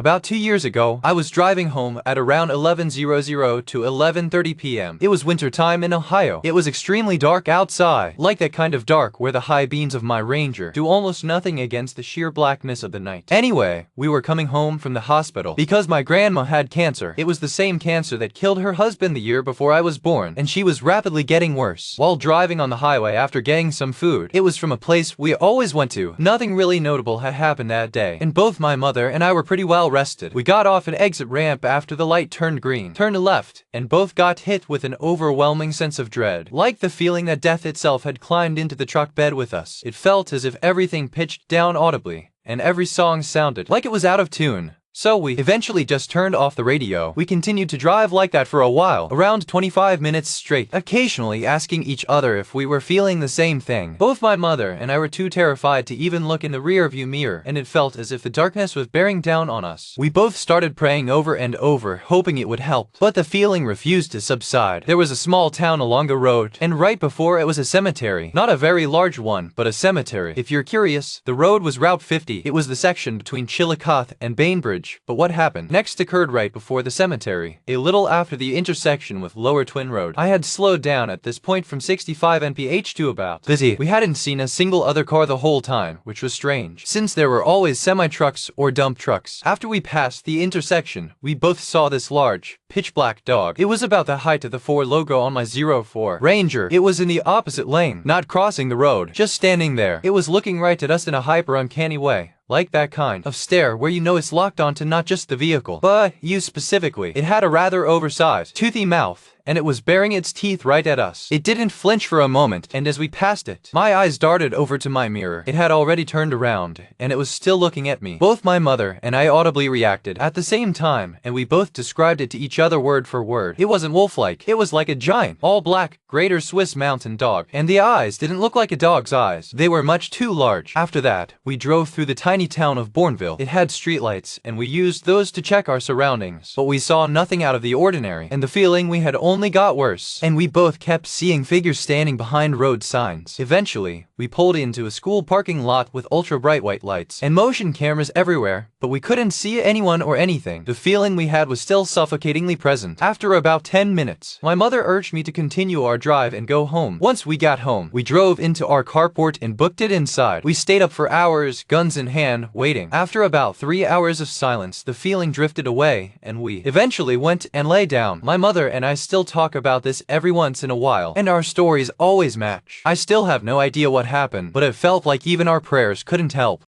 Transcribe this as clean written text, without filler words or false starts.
About 2 years ago, I was driving home at around 11:00 to 11:30 p.m. It was wintertime in Ohio. It was extremely dark outside, like that kind of dark where the high beams of my Ranger do almost nothing against the sheer blackness of the night. Anyway, we were coming home from the hospital because my grandma had cancer. It was the same cancer that killed her husband the year before I was born, and she was rapidly getting worse. While driving on the highway after getting some food, it was from a place we always went to. Nothing really notable had happened that day, and both my mother and I were pretty well rested. We got off an exit ramp after the light turned green, turned left, and both got hit with an overwhelming sense of dread. Like the feeling that death itself had climbed into the truck bed with us. It felt as if everything pitched down audibly, and every song sounded like it was out of tune. So we eventually just turned off the radio. We continued to drive like that for a while, around 25 minutes straight, occasionally asking each other if we were feeling the same thing. Both my mother and I were too terrified to even look in the rearview mirror, and it felt as if the darkness was bearing down on us. We both started praying over and over, hoping it would help, but the feeling refused to subside. There was a small town along the road, and right before it was a cemetery. Not a very large one, but a cemetery. If you're curious, the road was Route 50. It was the section between Chillicothe and Bainbridge. But what happened next occurred right before the cemetery, a little after the intersection with Lower Twin Road. I had slowed down at this point from 65 mph to about 50. We hadn't seen a single other car the whole time, which was strange, since there were always semi-trucks or dump trucks. After we passed the intersection, we both saw this large, pitch-black dog. It was about the height of the 4 logo on my 04 Ranger. It was in the opposite lane, not crossing the road, just standing there. It was looking right at us in a hyper-uncanny way. Like that kind of stare where you know it's locked onto not just the vehicle, but you specifically. It had a rather oversized, toothy mouth, and it was baring its teeth right at us. It didn't flinch for a moment, and as we passed it, my eyes darted over to my mirror. It had already turned around, and it was still looking at me. Both my mother and I audibly reacted at the same time, and we both described it to each other word for word. It wasn't wolf-like. It was like a giant, all-black, Greater Swiss mountain dog, and the eyes didn't look like a dog's eyes. They were much too large. After that, we drove through the tiny town of Bourneville. It had streetlights, and we used those to check our surroundings, but we saw nothing out of the ordinary, and the feeling we had only got worse, and we both kept seeing figures standing behind road signs. Eventually, we pulled into a school parking lot with ultra-bright white lights and motion cameras everywhere, but we couldn't see anyone or anything. The feeling we had was still suffocatingly present. After about 10 minutes, my mother urged me to continue our drive and go home. Once we got home, we drove into our carport and booked it inside. We stayed up for hours, guns in hand, waiting. After about 3 hours of silence, the feeling drifted away, and we eventually went and lay down. My mother and I still talk about this every once in a while, and our stories always match. I still have no idea what happened, but it felt like even our prayers couldn't help.